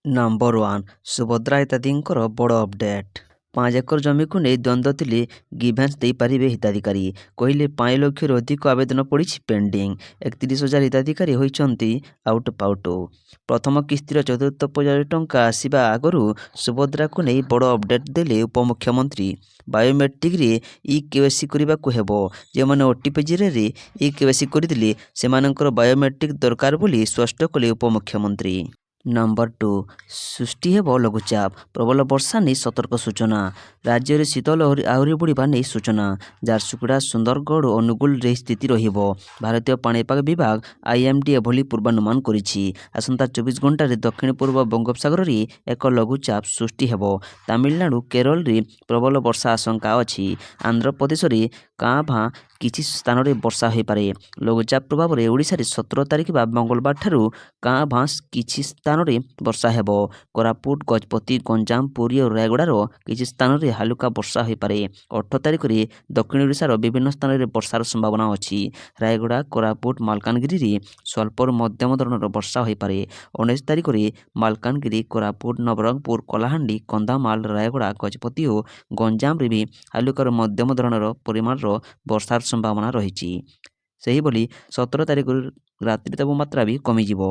Number 1 Subhadra ହିତାଧିକାରୀଙ୍କର ବଡ଼ update. 5 acre ଜମିକୁ ନେଇ ଦ୍ୱନ୍ଦ୍ୱ ଥିଲେ ଗ୍ରିଭାନ୍ସ ଦେଇପାରିବେ ହିତାଧିକାରୀ। କହିଲେ 5 ଲକ୍ଷରୁ ଅଧିକ ଆବେଦନ ପଡ଼ିଛି ପେଣ୍ଡିଂ। 31,000 ହିତାଧିକାରୀ ହୋଇଛନ୍ତି ଆଉଟ ପାଉଟ। ପ୍ରଥମ କିସ୍ତିର ଚତୁର୍ଥ ପର୍ଯ୍ୟାୟରେ ଟଙ୍କା ଆସିବା ଆଗରୁ ସୁଭଦ୍ରାକୁ ନେଇ ବଡ଼ ଅପଡେଟ୍ ଦେଲେ ଉପମୁଖ୍ୟମନ୍ତ୍ରୀ। ବାୟୋମେଟ୍ରିକ୍ରେ ଇ-କେୱାଇସି କରିବାକୁ ହେବ। ଯେଉଁମାନେ ଓଟିପି ଜରିଆରେ ଇ-କେୱାଇସି କରିଥିଲେ ସେମାନଙ୍କର ବାୟୋମେଟ୍ରିକ୍ ଦରକାର ବୋଲି ସ୍ପଷ୍ଟ କଲେ ଉପମୁଖ୍ୟମନ୍ତ୍ରୀ। ନମ୍ବର 2 ସୃଷ୍ଟି ହେବ ଲଘୁଚାପ, ପ୍ରବଳ ବର୍ଷା ନେଇ ସତର୍କ ସୂଚନା। ରାଜ୍ୟରେ ଶୀତ ଲହରୀ ଆହୁରି ବଢ଼ିବା ନେଇ ସୂଚନା। ଝାରସୁଗୁଡ଼ା, ସୁନ୍ଦରଗଡ଼ ଓ ଅନୁଗୁଳରେ ଏହି ସ୍ଥିତି ରହିବ। ଭାରତୀୟ ପାଣିପାଗ ବିଭାଗ ଆଇଏମ୍ଡି ଏଭଳି ପୂର୍ବାନୁମାନ କରିଛି। ଆସନ୍ତା 24 ଘଣ୍ଟାରେ ଦକ୍ଷିଣ ପୂର୍ବ ବଙ୍ଗୋପସାଗରରେ ଏକ ଲଘୁଚାପ ସୃଷ୍ଟି ହେବ। ତାମିଲନାଡୁ, କେରଳରେ ପ୍ରବଳ ବର୍ଷା ଆଶଙ୍କା ଅଛି। ଆନ୍ଧ୍ରପ୍ରଦେଶରେ କାଁ ଭାଁ କିଛି ସ୍ଥାନରେ ବର୍ଷା ହୋଇପାରେ। ଲଘୁଚାପ ପ୍ରଭାବରେ ଓଡ଼ିଶାରେ 17 ତାରିଖ ବା ମଙ୍ଗଳବାରଠାରୁ କାଁ ଭାଁ କିଛି ସ୍ଥାନରେ ବର୍ଷା ହେବ। କୋରାପୁଟ, ଗଜପତି, ଗଞ୍ଜାମ, ପୁରୀ ଓ ରାୟଗଡ଼ାର କିଛି ସ୍ଥାନରେ ହାଲୁକା ବର୍ଷା ହୋଇପାରେ। 18 ତାରିଖରେ ଦକ୍ଷିଣ ଓଡ଼ିଶାର ବିଭିନ୍ନ ସ୍ଥାନରେ ବର୍ଷାର ସମ୍ଭାବନା ଅଛି। ରାୟଗଡ଼ା, କୋରାପୁଟ, ମାଲକାନଗିରିରେ ସ୍ୱଳ୍ପରୁ ମଧ୍ୟମ ଧରଣର ବର୍ଷା ହୋଇପାରେ। 19 ତାରିଖରେ ମାଲକାନଗିରି, କୋରାପୁଟ, ନବରଙ୍ଗପୁର, କଳାହାଣ୍ଡି, କନ୍ଧମାଳ, ରାୟଗଡ଼ା, ଗଜପତି ଓ ଗଞ୍ଜାମରେ ବି ହାଲୁକାରୁ ମଧ୍ୟମ ଧରଣର ପରିମାଣର ବର୍ଷାର ସମ୍ଭାବନା ରହିଛି। ସେହିଭଳି 17 ତାରିଖରୁ ରାତ୍ରି ତାପମାତ୍ରା ବି କମିଯିବ।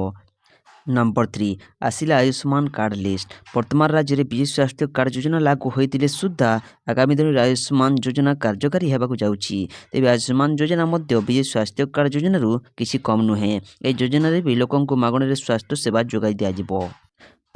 ନମ୍ବର 3 ଆସିଲା ଆୟୁଷ୍ମାନ କାର୍ଡ ଲିଷ୍ଟ। ବର୍ତ୍ତମାନ ରାଜ୍ୟରେ ବିଜୁ ସ୍ୱାସ୍ଥ୍ୟ କାର୍ଡ ଯୋଜନା ଲାଗୁ ହୋଇଥିଲେ ସୁଦ୍ଧା ଆଗାମୀ ଦିନରେ ଆୟୁଷ୍ମାନ ଯୋଜନା କାର୍ଯ୍ୟକାରୀ ହେବାକୁ ଯାଉଛି। ତେବେ ଆୟୁଷ୍ମାନ ଯୋଜନା ମଧ୍ୟ ବିଜୁ ସ୍ୱାସ୍ଥ୍ୟ କାର୍ଡ ଯୋଜନାରୁ କିଛି କମ୍ ନୁହେଁ। ଏହି ଯୋଜନାରେ ବି ଲୋକଙ୍କୁ ମାଗଣାରେ ସ୍ୱାସ୍ଥ୍ୟ ସେବା ଯୋଗାଇ ଦିଆଯିବ।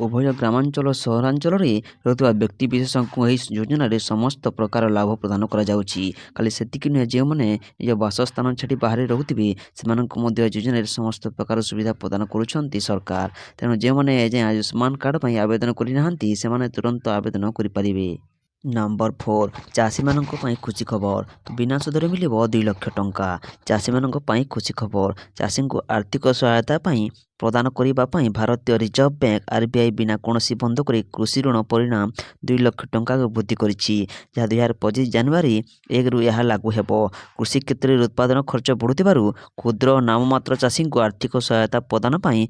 ଉଭୟ ଗ୍ରାମାଞ୍ଚଳ ଓ ସହରାଞ୍ଚଳରେ ରହୁଥିବା ବ୍ୟକ୍ତିବିଶେଷଙ୍କୁ ଏହି ଯୋଜନାରେ ସମସ୍ତ ପ୍ରକାର ଲାଭ ପ୍ରଦାନ କରାଯାଉଛି। ଖାଲି ସେତିକି ନୁହେଁ, ଯେଉଁମାନେ ନିଜ ବାସସ୍ଥାନ ଛାଡ଼ି ବାହାରେ ରହୁଥିବେ ସେମାନଙ୍କୁ ମଧ୍ୟ ଏହି ଯୋଜନାରେ ସମସ୍ତ ପ୍ରକାର ସୁବିଧା ପ୍ରଦାନ କରୁଛନ୍ତି ସରକାର। ତେଣୁ ଯେଉଁମାନେ ଏଯାଏଁ ଆୟୁଷ୍ମାନ କାର୍ଡ ପାଇଁ ଆବେଦନ କରିନାହାନ୍ତି ସେମାନେ ତୁରନ୍ତ ଆବେଦନ କରିପାରିବେ। ନମ୍ବର 4 ଚାଷୀମାନଙ୍କ ପାଇଁ ଖୁସି ଖବର। ବିନା ସୁଧରେ ମିଳିବ 2 ଲକ୍ଷ ଟଙ୍କା। ଚାଷୀମାନଙ୍କ ପାଇଁ ଖୁସି ଖବର। ଚାଷୀଙ୍କୁ ଆର୍ଥିକ ସହାୟତା ପାଇଁ ପ୍ରଦାନ କରିବା ପାଇଁ ଭାରତୀୟ ରିଜର୍ଭ ବ୍ୟାଙ୍କ ଆରବିଆଇ ବିନା କୌଣସି ବନ୍ଧକରେ କୃଷି ଋଣ ପରିମାଣ 2 ଲକ୍ଷ ଟଙ୍କାକୁ ବୃଦ୍ଧି କରିଛି, ଯାହା 2025 ଜାନୁଆରୀ 1ରୁ ଏହା ଲାଗୁ ହେବ। କୃଷି କ୍ଷେତ୍ରରେ ଉତ୍ପାଦନ ଖର୍ଚ୍ଚ ବଢ଼ୁଥିବାରୁ କ୍ଷୁଦ୍ର ଓ ନାମମାତ୍ର ଚାଷୀଙ୍କୁ ଆର୍ଥିକ ସହାୟତା ପ୍ରଦାନ ପାଇଁ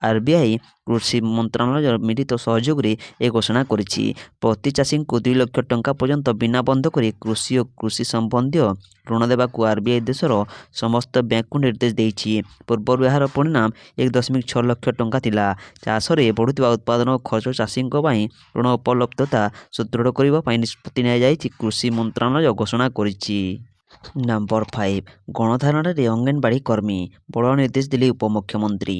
ଆରବିଆଇ କୃଷି ମନ୍ତ୍ରଣାଳୟର ମିଳିତ ସହଯୋଗରେ ଏ ଘୋଷଣା କରିଛି। ପ୍ରତି ଚାଷୀଙ୍କୁ 2 ଲକ୍ଷ ଟଙ୍କା ପର୍ଯ୍ୟନ୍ତ ବିନା ବନ୍ଧକରେ କୃଷି ଓ କୃଷି ସମ୍ବନ୍ଧୀୟ ଋଣ ଦେବାକୁ ଆରବିଆଇ ଦେଶର ସମସ୍ତ ବ୍ୟାଙ୍କକୁ ନିର୍ଦ୍ଦେଶ ଦେଇଛି। ପୂର୍ବରୁ ଏହାର ପରିମାଣ 1.6 ଲକ୍ଷ ଟଙ୍କା ଥିଲା। ଚାଷରେ ବଢ଼ୁଥିବା ଉତ୍ପାଦନ ଓ ଖର୍ଚ୍ଚ ଚାଷୀଙ୍କ ପାଇଁ ଋଣ ଉପଲବ୍ଧତା ସୁଦୃଢ଼ କରିବା ପାଇଁ ନିଷ୍ପତ୍ତି ନିଆଯାଇଛି, କୃଷି ମନ୍ତ୍ରଣାଳୟ ଘୋଷଣା କରିଛି। ନମ୍ବର 5 ଗଣଧାରଣାରେ ଅଙ୍ଗନବାଡ଼ି କର୍ମୀ, ବଡ଼ ନିର୍ଦ୍ଦେଶ ଦେଲେ ଉପମୁଖ୍ୟମନ୍ତ୍ରୀ।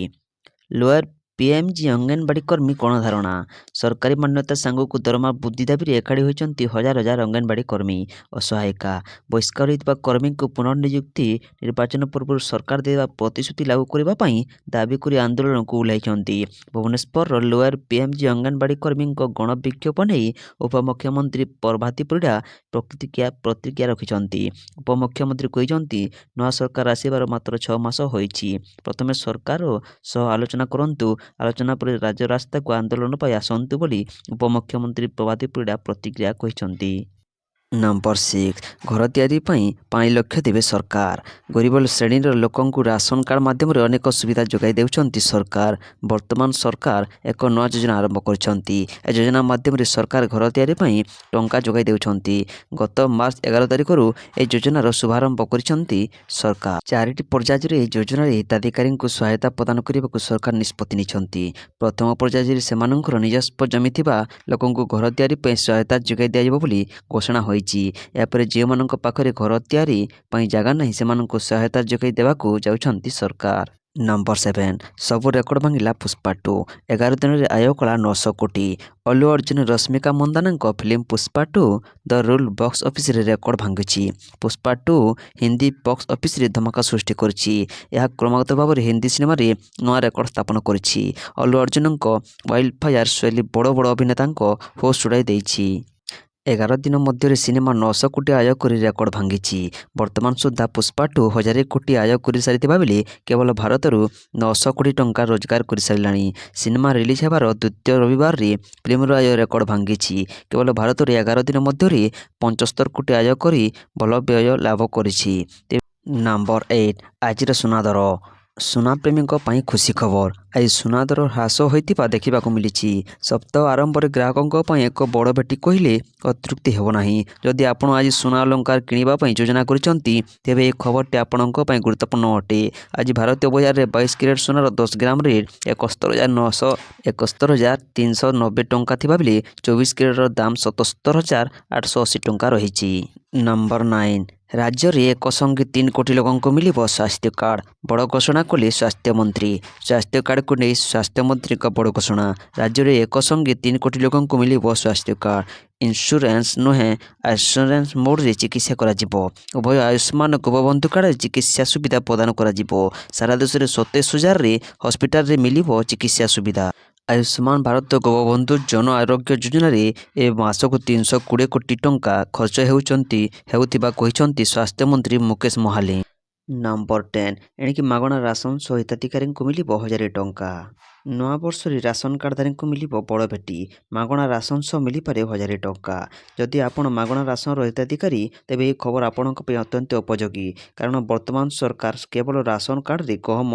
ଲୋୟର ପିଏମ୍ଜି ଅଙ୍ଗନବାଡ଼ି କର୍ମୀ ଗଣଧାରଣା। ସରକାରୀ ମାନ୍ୟତା ସାଙ୍ଗକୁ ଦରମା ବୃଦ୍ଧି ଦାବିରେ ଏକାଠି ହୋଇଛନ୍ତି ହଜାର ହଜାର ଅଙ୍ଗନବାଡ଼ି କର୍ମୀ ଓ ସହାୟିକା। ବହିଷ୍କାର ହୋଇଥିବା କର୍ମୀଙ୍କୁ ପୁନର୍ନିଯୁକ୍ତି ନିର୍ବାଚନ ପୂର୍ବରୁ ସରକାର ଦେଇଥିବା ପ୍ରତିଶ୍ରୁତି ଲାଗୁ କରିବା ପାଇଁ ଦାବି କରି ଆନ୍ଦୋଳନକୁ ଓହ୍ଲାଇଛନ୍ତି। ଭୁବନେଶ୍ୱରର ଲୋୟର ପିଏମ୍ଜି ଅଙ୍ଗନବାଡ଼ି କର୍ମୀଙ୍କ ଗଣବିକ୍ଷୋଭ ନେଇ ଉପମୁଖ୍ୟମନ୍ତ୍ରୀ ପ୍ରଭାତୀ ପରିଡ଼ା ପ୍ରତିକ୍ରିୟା ରଖିଛନ୍ତି। ଉପମୁଖ୍ୟମନ୍ତ୍ରୀ କହିଛନ୍ତି, ନୂଆ ସରକାର ଆସିବାର ମାତ୍ର 6 ମାସ ହୋଇଛି। ପ୍ରଥମେ ସରକାର ସହ ଆଲୋଚନା କରନ୍ତୁ, ଆଲୋଚନା ପରେ ରାଜରାସ୍ତାକୁ ଆନ୍ଦୋଳନ ପାଇଁ ଆସନ୍ତୁ ବୋଲି ଉପମୁଖ୍ୟମନ୍ତ୍ରୀ ପ୍ରଭାତୀ ପରିଡ଼ା ପ୍ରତିକ୍ରିୟା କହିଛନ୍ତି। ନମ୍ବର 6 ଘର ତିଆରି ପାଇଁ 5 ଲକ୍ଷ ଦେବେ ସରକାର। ଗରିବ ଶ୍ରେଣୀର ଲୋକଙ୍କୁ ରାସନ କାର୍ଡ ମାଧ୍ୟମରେ ଅନେକ ସୁବିଧା ଯୋଗାଇ ଦେଉଛନ୍ତି ସରକାର। ବର୍ତ୍ତମାନ ସରକାର ଏକ ନୂଆ ଯୋଜନା ଆରମ୍ଭ କରିଛନ୍ତି। ଏ ଯୋଜନା ମାଧ୍ୟମରେ ସରକାର ଘର ତିଆରି ପାଇଁ ଟଙ୍କା ଯୋଗାଇ ଦେଉଛନ୍ତି। ଗତ ମାର୍ଚ୍ଚ 11 ତାରିଖରୁ ଏହି ଯୋଜନାର ଶୁଭାରମ୍ଭ କରିଛନ୍ତି ସରକାର। 4ଟି ପର୍ଯ୍ୟାୟରେ ଏହି ଯୋଜନାରେ ହିତାଧିକାରୀଙ୍କୁ ସହାୟତା ପ୍ରଦାନ କରିବାକୁ ସରକାର ନିଷ୍ପତ୍ତି ନେଇଛନ୍ତି। ପ୍ରଥମ ପର୍ଯ୍ୟାୟରେ ସେମାନଙ୍କର ନିଜସ୍ୱ ଜମି ଥିବା ଲୋକଙ୍କୁ ଘର ତିଆରି ପାଇଁ ସହାୟତା ଯୋଗାଇ ଦିଆଯିବ ବୋଲି ଘୋଷଣା ହୋଇଛି। ଏହାପରେ ଯେଉଁମାନଙ୍କ ପାଖରେ ଘର ତିଆରି ପାଇଁ ଜାଗା ନାହିଁ ସେମାନଙ୍କୁ ସହାୟତା ଯୋଗାଇ ଦେବାକୁ ଯାଉଛନ୍ତି ସରକାର। ନମ୍ବର 7 ସବୁ ରେକର୍ଡ ଭାଙ୍ଗିଲା ପୁଷ୍ପା 2। 11 ଦିନରେ ଆୟ କଲା 900 କୋଟି। ଅଲ୍ଲୁ ଅର୍ଜୁନ ରଶ୍ମିକା ମନ୍ଦାନାଙ୍କ ଫିଲ୍ମ ପୁଷ୍ପା 2 ଦ ରୁଲ୍ ବକ୍ସ ଅଫିସରେ ରେକର୍ଡ ଭାଙ୍ଗିଛି। ପୁଷ୍ପା 2 ହିନ୍ଦୀ ବକ୍ସ ଅଫିସରେ ଧମାକା ସୃଷ୍ଟି କରିଛି। ଏହା କ୍ରମାଗତ ଭାବରେ ହିନ୍ଦୀ ସିନେମାରେ ନୂଆ ରେକର୍ଡ ସ୍ଥାପନ କରିଛି। ଅଲ୍ଲୁ ଅର୍ଜୁନଙ୍କ ୱାଇଲ୍ଡଫାୟାର ଶୈଳୀ ବଡ଼ ବଡ଼ ଅଭିନେତାଙ୍କ ହୋସ୍ ଉଡ଼ାଇ ଦେଇଛି। 11 ଦିନ ମଧ୍ୟରେ ସିନେମା 900 କୋଟି ଆୟ କରି ରେକର୍ଡ ଭାଙ୍ଗିଛି। ବର୍ତ୍ତମାନ ସୁଦ୍ଧା ପୁଷ୍ପା 2 1000 କୋଟି ଆୟ କରିସାରିଥିବା ବେଳେ କେବଳ ଭାରତରୁ 900 କୋଟି ଟଙ୍କା ରୋଜଗାର କରିସାରିଲାଣି। ସିନେମା ରିଲିଜ୍ ହେବାର ଦ୍ୱିତୀୟ ରବିବାରରେ ଫିଲ୍ମର ଆୟ ରେକର୍ଡ ଭାଙ୍ଗିଛି। କେବଳ ଭାରତରେ 11 ଦିନ ମଧ୍ୟରେ 75 କୋଟି ଆୟ କରି ଭଲ ବ୍ୟୟ ଲାଭ କରିଛି। ନମ୍ବର 8 ଆଜିର ସୁନା ଦର। ସୁନାପ୍ରେମୀଙ୍କ ପାଇଁ ଖୁସି ଖବର। ଆଜି ସୁନା ଦର ହ୍ରାସ ହୋଇଥିବା ଦେଖିବାକୁ ମିଳିଛି। ସପ୍ତାହ ଆରମ୍ଭରେ ଗ୍ରାହକଙ୍କ ପାଇଁ ଏକ ବଡ଼ ଭେଟି କହିଲେ ଅତ୍ୟୁକ୍ତି ହେବ ନାହିଁ। ଯଦି ଆପଣ ଆଜି ସୁନା ଅଲଙ୍କାର କିଣିବା ପାଇଁ ଯୋଜନା କରିଛନ୍ତି, ତେବେ ଏହି ଖବରଟି ଆପଣଙ୍କ ପାଇଁ ଗୁରୁତ୍ୱପୂର୍ଣ୍ଣ ଅଟେ। ଆଜି ଭାରତୀୟ ବଜାରରେ 22 କ୍ୟାରେଟ୍ ସୁନାର 10 ଗ୍ରାମ ରେଟ୍ 71,390 ଟଙ୍କା ଥିବାବେଳେ 24 କ୍ୟାରେଟ୍ର ଦାମ 77,880 ଟଙ୍କା ରହିଛି। ନମ୍ବର 9, ରାଜ୍ୟରେ ଏକ ସଙ୍ଗେ 3 କୋଟି ଲୋକଙ୍କୁ ମିଳିବ ସ୍ୱାସ୍ଥ୍ୟ କାର୍ଡ। ବଡ଼ ଘୋଷଣା କଲେ ସ୍ୱାସ୍ଥ୍ୟମନ୍ତ୍ରୀ। ସ୍ୱାସ୍ଥ୍ୟ କାର୍ଡକୁ ନେଇ ସ୍ୱାସ୍ଥ୍ୟମନ୍ତ୍ରୀଙ୍କ ବଡ଼ ଘୋଷଣା। ରାଜ୍ୟରେ ଏକ ସଙ୍ଗେ 3 କୋଟି ଲୋକଙ୍କୁ ମିଳିବ ସ୍ୱାସ୍ଥ୍ୟ କାର୍ଡ। ଇନ୍ସ୍ୟୁରାନ୍ସ ନୁହେଁ, ଆସ୍ୟୁରାନ୍ସ ମୋଡରେ ଚିକିତ୍ସା କରାଯିବ। ଉଭୟ ଆୟୁଷ୍ମାନ ଓ ଗୋପବନ୍ଧୁ କାର୍ଡରେ ଚିକିତ୍ସା ସୁବିଧା ପ୍ରଦାନ କରାଯିବ। ସାରା ଦେଶରେ 27,000 ହସ୍ପିଟାଲରେ ମିଳିବ ଚିକିତ୍ସା ସୁବିଧା। ଆୟୁଷ୍ମାନ ଭାରତ ଓ ଗୋପବନ୍ଧୁ ଜନ ଆରୋଗ୍ୟ ଯୋଜନାରେ ଏ ମାସକୁ 320 କୋଟି ଟଙ୍କା ଖର୍ଚ୍ଚ ହେଉଥିବା କହିଛନ୍ତି ସ୍ୱାସ୍ଥ୍ୟମନ୍ତ୍ରୀ ମୁକେଶ ମହାଲି। ନମ୍ବର 10, ଏଣିକି ମାଗଣା ରାସନ ସହ ହିତାଧିକାରୀଙ୍କୁ ମିଳିବ 1,000 ଟଙ୍କା। ନୂଆବର୍ଷରେ ରାସନ କାର୍ଡଧାରୀଙ୍କୁ ମିଳିବ ବଡ଼ ଭେଟି। ମାଗଣା ରାସନ ସହ ମିଳିପାରେ 1,000 ଟଙ୍କା। ଯଦି ଆପଣ ମାଗଣା ରାସନର ହିତାଧିକାରୀ, ତେବେ ଏହି ଖବର ଆପଣଙ୍କ ପାଇଁ ଅତ୍ୟନ୍ତ ଉପଯୋଗୀ। କାରଣ ବର୍ତ୍ତମାନ ସରକାର କେବଳ ରାସନ କାର୍ଡରେ ଗହମ,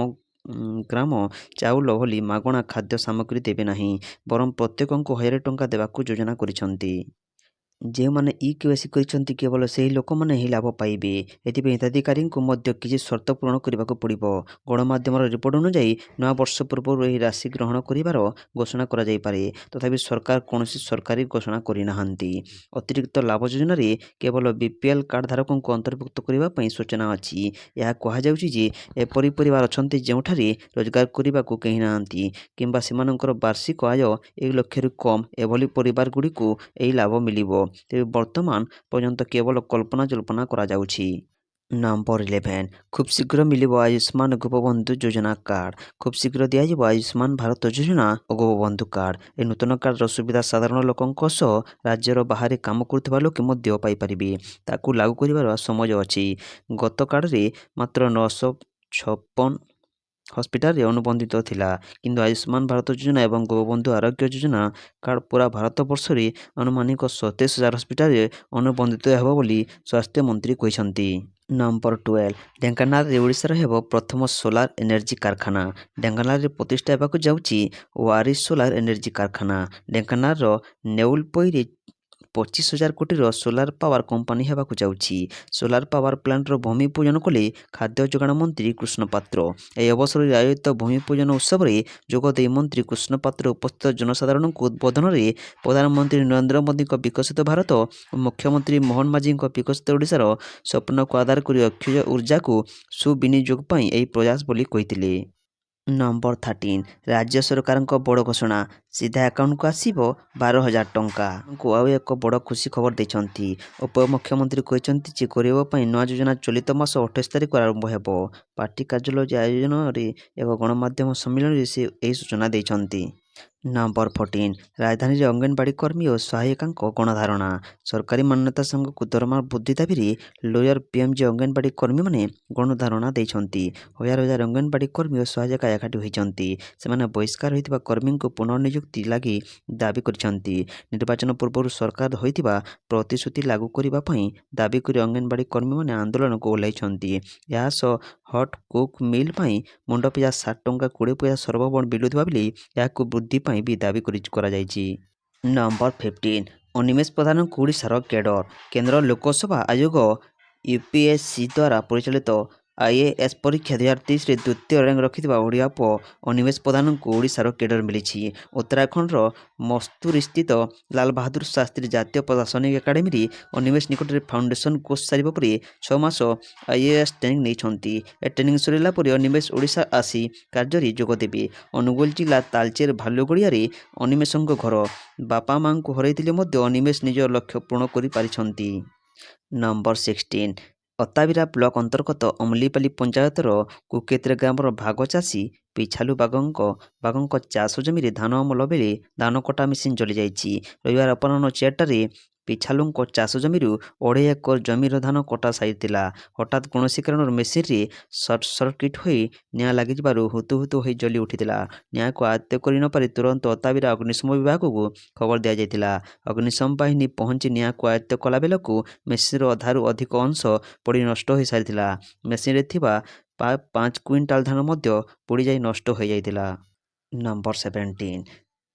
ଗ୍ରାମ ଚାଉଳ ଭଳି ମାଗଣା ଖାଦ୍ୟ ସାମଗ୍ରୀ ଦେବେ ନାହିଁ, ବରଂ ପ୍ରତ୍ୟେକଙ୍କୁ 1,000 ଟଙ୍କା ଦେବାକୁ ଯୋଜନା କରିଛନ୍ତି। ଯେଉଁମାନେ ଇ-କେୱାଇସି କରିଛନ୍ତି, କେବଳ ସେହି ଲୋକମାନେ ହିଁ ଲାଭ ପାଇବେ। ଏଥିପାଇଁ ହିତାଧିକାରୀଙ୍କୁ ମଧ୍ୟ କିଛି ସର୍ତ୍ତ ପୂରଣ କରିବାକୁ ପଡ଼ିବ। ଗଣମାଧ୍ୟମର ରିପୋର୍ଟ ଅନୁଯାୟୀ ନୂଆବର୍ଷ ପୂର୍ବରୁ ଏହି ରାଶି ଗ୍ରହଣ କରିବାର ଘୋଷଣା କରାଯାଇପାରେ। ତଥାପି ସରକାର କୌଣସି ସରକାରୀ ଘୋଷଣା କରିନାହାନ୍ତି। ଅତିରିକ୍ତ ଲାଭ ଯୋଜନାରେ କେବଳ ବିପିଏଲ୍ କାର୍ଡଧାରକଙ୍କୁ ଅନ୍ତର୍ଭୁକ୍ତ କରିବା ପାଇଁ ସୂଚନା ଅଛି। ଏହା କୁହାଯାଉଛି ଯେ ଏପରି ପରିବାର ଅଛନ୍ତି ଯେଉଁଠାରେ ରୋଜଗାର କରିବାକୁ କେହି ନାହାନ୍ତି କିମ୍ବା ସେମାନଙ୍କର ବାର୍ଷିକ ଆୟ 1 ଲକ୍ଷରୁ କମ୍। ଏଭଳି ପରିବାରଗୁଡ଼ିକୁ ଏହି ଲାଭ ମିଳିବ। ତେବେ ବର୍ତ୍ତମାନ ପର୍ଯ୍ୟନ୍ତ କେବଳ କଳ୍ପନା କରାଯାଉଛି। ନମ୍ବର 11, ଖୁବ୍ ଶୀଘ୍ର ମିଳିବ ଆୟୁଷ୍ମାନ ଗୋପବନ୍ଧୁ ଯୋଜନା କାର୍ଡ। ଖୁବ୍ ଶୀଘ୍ର ଦିଆଯିବ ଆୟୁଷ୍ମାନ ଭାରତ ଯୋଜନା ଓ ଗୋପବନ୍ଧୁ କାର୍ଡ। ଏହି ନୂତନ କାର୍ଡର ସୁବିଧା ସାଧାରଣ ଲୋକଙ୍କ ସହ ରାଜ୍ୟର ବାହାରେ କାମ କରୁଥିବା ଲୋକେ ମଧ୍ୟ ପାଇପାରିବେ। ତାକୁ ଲାଗୁ କରିବାର ସମୟ ଅଛି। ଗତ କାର୍ଡରେ ମାତ୍ର 956 ହସ୍ପିଟାଲରେ ଅନୁବନ୍ଧିତ ଥିଲା, କିନ୍ତୁ ଆୟୁଷ୍ମାନ ଭାରତ ଯୋଜନା ଏବଂ ଗୋପବନ୍ଧୁ ଆରୋଗ୍ୟ ଯୋଜନା କାର୍ଡ ପୁରା ଭାରତବର୍ଷରେ ଆନୁମାନିକ 27,000 ହସ୍ପିଟାଲରେ ଅନୁବନ୍ଧିତ ହେବ ବୋଲି ସ୍ୱାସ୍ଥ୍ୟମନ୍ତ୍ରୀ କହିଛନ୍ତି। ନମ୍ବର 12, ଢେଙ୍କାନାଳରେ ଓଡ଼ିଶାର ହେବ ପ୍ରଥମ ସୋଲାର ଏନର୍ଜି କାରଖାନା। ଢେଙ୍କାନାଳରେ ପ୍ରତିଷ୍ଠା ହେବାକୁ ଯାଉଛି ଓଆରିଶ ସୋଲାର ଏନର୍ଜି କାରଖାନା। ଢେଙ୍କାନାଳର ନେଉଲପୋଇରେ 25,000 କୋଟିର ସୋଲାର ପାୱାର କମ୍ପାନୀ ହେବାକୁ ଯାଉଛି। ସୋଲାର ପାୱାର ପ୍ଲାଣ୍ଟର ଭୂମି ପୂଜନ କଲେ ଖାଦ୍ୟ ଯୋଗାଣ ମନ୍ତ୍ରୀ କୃଷ୍ଣ ପାତ୍ର। ଏହି ଅବସରରେ ଆୟୋଜିତ ଭୂମି ପୂଜନ ଉତ୍ସବରେ ଯୋଗଦେଇ ମନ୍ତ୍ରୀ କୃଷ୍ଣ ପାତ୍ର ଉପସ୍ଥିତ ଜନସାଧାରଣଙ୍କୁ ଉଦ୍ବୋଧନରେ ପ୍ରଧାନମନ୍ତ୍ରୀ ନରେନ୍ଦ୍ର ମୋଦିଙ୍କ ବିକଶିତ ଭାରତ ଓ ମୁଖ୍ୟମନ୍ତ୍ରୀ ମୋହନ ମାଝୀଙ୍କ ବିକଶିତ ଓଡ଼ିଶାର ସ୍ୱପ୍ନକୁ ଆଧାର କରି ଅକ୍ଷୟ ଉର୍ଜାକୁ ସୁବିନିଯୋଗ ପାଇଁ ଏହି ପ୍ରୟାସ ବୋଲି କହିଥିଲେ। ନମ୍ବର 13, ରାଜ୍ୟ ସରକାରଙ୍କ ବଡ଼ ଘୋଷଣା। ସିଧା ଆକାଉଣ୍ଟକୁ ଆସିବ 12,000 ଟଙ୍କା। ଆଉ ଏକ ବଡ଼ ଖୁସି ଖବର ଦେଇଛନ୍ତି। ଉପମୁଖ୍ୟମନ୍ତ୍ରୀ କହିଛନ୍ତି ଯେ ଗରିବ ପାଇଁ ନୂଆ ଯୋଜନା ଚଳିତ ମାସ 28 ତାରିଖରୁ ଆରମ୍ଭ ହେବ। ପାର୍ଟି କାର୍ଯ୍ୟାଳୟ ଆୟୋଜନରେ ଏକ ଗଣମାଧ୍ୟମ ସମ୍ମିଳନୀରେ ସେ ଏହି ସୂଚନା ଦେଇଛନ୍ତି। ନମ୍ବର 14, ରାଜଧାନୀରେ ଅଙ୍ଗନବାଡ଼ି କର୍ମୀ ଓ ସହାୟିକାଙ୍କ ଗଣଧାରଣା। ସରକାରୀ ମାନ୍ୟତା ସାଙ୍ଗକୁ ଦରମା ବୃଦ୍ଧି ଦାବିରେ ଲୋୟର ପିଏମ୍ଜି ଅଙ୍ଗନବାଡ଼ି କର୍ମୀମାନେ ଗଣଧାରଣା ଦେଇଛନ୍ତି। ହଜାର ହଜାର ଅଙ୍ଗନବାଡ଼ି କର୍ମୀ ଓ ସହାୟିକା ଏକାଠି ହୋଇଛନ୍ତି। ସେମାନେ ବହିଷ୍କାର ହୋଇଥିବା କର୍ମୀଙ୍କୁ ପୁନଃନିଯୁକ୍ତି ଲାଗି ଦାବି କରିଛନ୍ତି। ନିର୍ବାଚନ ପୂର୍ବରୁ ସରକାର ହୋଇଥିବା ପ୍ରତିଶ୍ରୁତି ଲାଗୁ କରିବା ପାଇଁ ଦାବି କରି ଅଙ୍ଗନବାଡ଼ି କର୍ମୀମାନେ ଆନ୍ଦୋଳନକୁ ଓହ୍ଲାଇଛନ୍ତି। ଏହା ସହ ହଟ୍ କୁକ୍ ମିଲ୍ ପାଇଁ ମୁଣ୍ଡପିଛା 60 ଟଙ୍କା 20 ପଇସା ସର୍ବମୋଟ ମିଳୁଥିବା ବେଳେ ଏହାକୁ ବୃଦ୍ଧି ପାଇଁ ବି ଦାବି କରାଯାଇଛି। ନମ୍ବର 15, ଅନିମେଷ ପ୍ରଧାନଙ୍କୁ ଓଡ଼ିଶାର କ୍ୟାଡର। କେନ୍ଦ୍ର ଲୋକସେବା ଆୟୋଗ ୟୁପିଏସ୍ସି ଦ୍ୱାରା ପରିଚାଳିତ ଆଇଏଏସ୍ ପରୀକ୍ଷା 2023ରେ ଦ୍ୱିତୀୟ ରାଙ୍କ ରଖିଥିବା ଓଡ଼ିଆ ପୁଅ ଅନିମେଷ ପ୍ରଧାନଙ୍କୁ ଓଡ଼ିଶାର କ୍ୟାଡର ମିଳିଛି। ଉତ୍ତରାଖଣ୍ଡର ମସ୍ତୁରୀସ୍ଥିତ ଲାଲ ବାହାଦୁର ଶାସ୍ତ୍ରୀ ଜାତୀୟ ପ୍ରଶାସନିକ ଏକାଡେମୀରେ ଅନିମେଷ ନିକଟରେ ଫାଉଣ୍ଡେସନ କୋର୍ସ ସାରିବା ପରେ 6 ମାସ ଆଇଏଏସ୍ ଟ୍ରେନିଂ ନେଇଛନ୍ତି। ଏ ଟ୍ରେନିଂ ସରିଲା ପରେ ଅନିମେଷ ଓଡ଼ିଶା ଆସି କାର୍ଯ୍ୟରେ ଯୋଗ ଦେବେ। ଅନୁଗୁଳ ଜିଲ୍ଲା ତାଳଚେର ଭାଲୁଗଡ଼ିଆରେ ଅନିମେଷଙ୍କ ଘର। ବାପା ମାଙ୍କୁ ହରାଇଥିଲେ ମଧ୍ୟ ଅନିମେଷ ନିଜ ଲକ୍ଷ୍ୟ ପୂରଣ କରିପାରିଛନ୍ତି। ନମ୍ବର 16, ଅତାବିରା ବ୍ଲକ ଅନ୍ତର୍ଗତ ଅମଲିପାଲି ପଞ୍ଚାୟତର କୁକେତ୍ର ଗ୍ରାମର ଭାଗ ଚାଷୀ ପିଛାଲୁ ବାଗଙ୍କ ଚାଷ ଜମିରେ ଧାନ ଅମଳ ବେଳେ ଧାନ କଟା ମେସିନ୍ ଜଳିଯାଇଛି। ରବିବାର ଅପରାହ୍ନ 4ଟାରେ ପିଛାଲୁଙ୍କ ଚାଷ ଜମିରୁ 2.5 ଏକର ଜମିର ଧାନ କଟା ସାରିଥିଲା। ହଠାତ୍ କୌଣସି କାରଣରୁ ମେସିନ୍ରେ ସର୍ଟ ସର୍କିଟ୍ ହୋଇ ନିଆଁ ଲାଗିଯିବାରୁ ହୁତୁହୁତୁ ହୋଇ ଜଳି ଉଠିଥିଲା। ନିଆଁକୁ ଆୟତ୍ତ କରି ନପାରି ତୁରନ୍ତ ଅତାବିରା ଅଗ୍ନିଶମ ବିଭାଗକୁ ଖବର ଦିଆଯାଇଥିଲା। ଅଗ୍ନିଶମ ବାହିନୀ ପହଞ୍ଚି ନିଆଁକୁ ଆୟତ୍ତ କଲାବେଳକୁ ମେସିନ୍ର ଅଧାରୁ ଅଧିକ ଅଂଶ ପୋଡ଼ି ନଷ୍ଟ ହୋଇସାରିଥିଲା। ମେସିନ୍ରେ ଥିବା ପ୍ରାୟ 5 କୁଇଣ୍ଟାଲ ଧାନ ମଧ୍ୟ ପୋଡ଼ିଯାଇ ନଷ୍ଟ ହୋଇଯାଇଥିଲା। ନମ୍ବର 17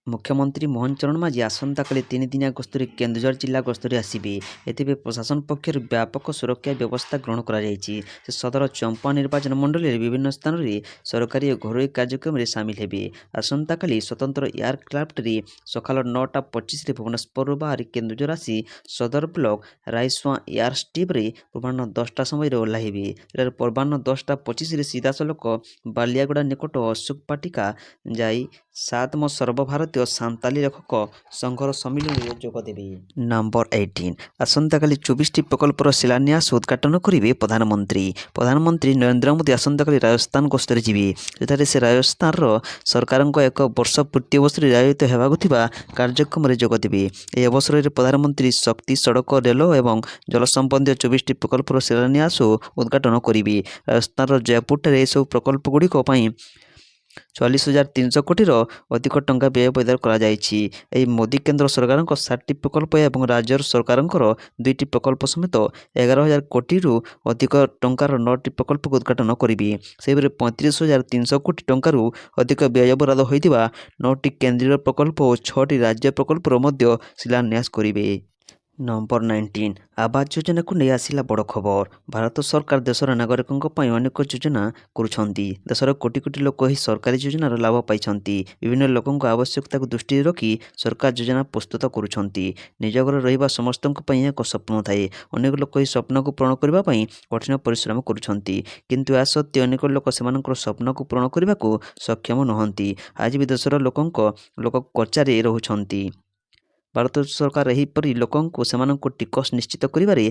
ମୁଖ୍ୟମନ୍ତ୍ରୀ ମୋହନ ଚରଣ ମାଝୀ ଆସନ୍ତାକାଲି 3 ଦିନିଆ ଗସ୍ତରେ କେନ୍ଦୁଝର ଜିଲ୍ଲା ଗସ୍ତରେ ଆସିବେ। ଏଥିପାଇଁ ପ୍ରଶାସନ ପକ୍ଷରୁ ବ୍ୟାପକ ସୁରକ୍ଷା ବ୍ୟବସ୍ଥା ଗ୍ରହଣ କରାଯାଇଛି। ସେ ସଦର ଚମ୍ପା ନିର୍ବାଚନ ମଣ୍ଡଳୀରେ ବିଭିନ୍ନ ସ୍ଥାନରେ ସରକାରୀ ଓ ଘରୋଇ କାର୍ଯ୍ୟକ୍ରମରେ ସାମିଲ ହେବେ। ଆସନ୍ତାକାଲି ସ୍ୱତନ୍ତ୍ର ଏୟାରକ୍ରାଫ୍ଟରେ ସକାଳ 9:25ରେ ଭୁବନେଶ୍ୱରରୁ ବାହାରି କେନ୍ଦୁଝର ଆସି ସଦର ବ୍ଲକ ରାଇସୁଆଁ ଏୟାରଷ୍ଟ୍ରିପରେ ପୂର୍ବାହ୍ନ 10ଟା ସମୟରେ ଓହ୍ଲାଇବେ। ସେଠାରେ ପୂର୍ବାହ୍ନ 10:25ରେ ସିଧାସଳଖ ବାଲିଆଗୁଡ଼ା ନିକଟ ଅଶୋକ ବାଟିକା ଯାଇ 7ମ ସର୍ବଭାରତୀୟ ସାନ୍ତାଳୀ ଲେଖକ ସଂଘର ସମ୍ମିଳନୀରେ ଯୋଗଦେବେ। ନମ୍ବର 18 ଆସନ୍ତାକାଲି 24ଟି ପ୍ରକଳ୍ପର ଶିଳାନ୍ୟାସ ଓ ଉଦ୍ଘାଟନ କରିବେ ପ୍ରଧାନମନ୍ତ୍ରୀ। ପ୍ରଧାନମନ୍ତ୍ରୀ ନରେନ୍ଦ୍ର ମୋଦି ଆସନ୍ତାକାଲି ରାଜସ୍ଥାନ ଗସ୍ତରେ ଯିବେ। ସେଠାରେ ସେ ରାଜସ୍ଥାନର ସରକାରଙ୍କ 1 ବର୍ଷ ପୂର୍ତ୍ତି ଅବସରରେ ଆୟୋଜିତ ହେବାକୁ ଥିବା କାର୍ଯ୍ୟକ୍ରମରେ ଯୋଗଦେବେ। ଏହି ଅବସରରେ ପ୍ରଧାନମନ୍ତ୍ରୀ ଶକ୍ତି, ସଡ଼କ, ରେଳ ଏବଂ ଜଳ ସମ୍ବନ୍ଧୀୟ 24ଟି ପ୍ରକଳ୍ପର ଶିଳାନ୍ୟାସ ଓ ଉଦ୍ଘାଟନ କରିବେ। ରାଜସ୍ଥାନର ଜୟପୁରଠାରେ ଏସବୁ ପ୍ରକଳ୍ପଗୁଡ଼ିକ ପାଇଁ 44,300 କୋଟିର ଅଧିକ ଟଙ୍କା ବ୍ୟୟବରାଦ କରାଯାଇଛି। ଏହି ମୋଦି କେନ୍ଦ୍ର ସରକାରଙ୍କ 7ଟି ପ୍ରକଳ୍ପ ଏବଂ ରାଜ୍ୟ ସରକାରଙ୍କର 2ଟି ପ୍ରକଳ୍ପ ସମେତ 11,000 କୋଟିରୁ ଅଧିକ ଟଙ୍କାର 9ଟି ପ୍ରକଳ୍ପକୁ ଉଦ୍ଘାଟନ କରିବେ। ସେହିପରି 35,300 କୋଟି ଟଙ୍କାରୁ ଅଧିକ ବ୍ୟୟବରାଦ ହୋଇଥିବା 9ଟି କେନ୍ଦ୍ରୀୟ ପ୍ରକଳ୍ପ ଓ 6ଟି ରାଜ୍ୟ ପ୍ରକଳ୍ପର ମଧ୍ୟ ଶିଳାନ୍ୟାସ କରିବେ। ନମ୍ବର 19 ଆବାସ ଯୋଜନାକୁ ନେଇ ଆସିଲା ବଡ଼ ଖବର। ଭାରତ ସରକାର ଦେଶର ନାଗରିକଙ୍କ ପାଇଁ ଅନେକ ଯୋଜନା କରୁଛନ୍ତି। ଦେଶର କୋଟି କୋଟି ଲୋକ ଏହି ସରକାରୀ ଯୋଜନାର ଲାଭ ପାଇଛନ୍ତି। ବିଭିନ୍ନ ଲୋକଙ୍କ ଆବଶ୍ୟକତାକୁ ଦୃଷ୍ଟିରେ ରଖି ସରକାର ଯୋଜନା ପ୍ରସ୍ତୁତ କରୁଛନ୍ତି। ନିଜ ଘରେ ରହିବା ସମସ୍ତଙ୍କ ପାଇଁ ଏକ ସ୍ୱପ୍ନ ଥାଏ। ଅନେକ ଲୋକ ଏହି ସ୍ୱପ୍ନକୁ ପୂରଣ କରିବା ପାଇଁ କଠିନ ପରିଶ୍ରମ କରୁଛନ୍ତି। କିନ୍ତୁ ଏହା ସତ୍ତ୍ୱେ ଅନେକ ଲୋକ ସେମାନଙ୍କର ସ୍ୱପ୍ନକୁ ପୂରଣ କରିବାକୁ ସକ୍ଷମ ନୁହନ୍ତି। ଆଜି ବି ଦେଶର ଲୋକ କଚାରେ ରହୁଛନ୍ତି। ଭାରତ ସରକାର ଏହିପରି ଲୋକଙ୍କୁ ସେମାନଙ୍କୁ ଟିକସ ନିଶ୍ଚିତ କରିବାରେ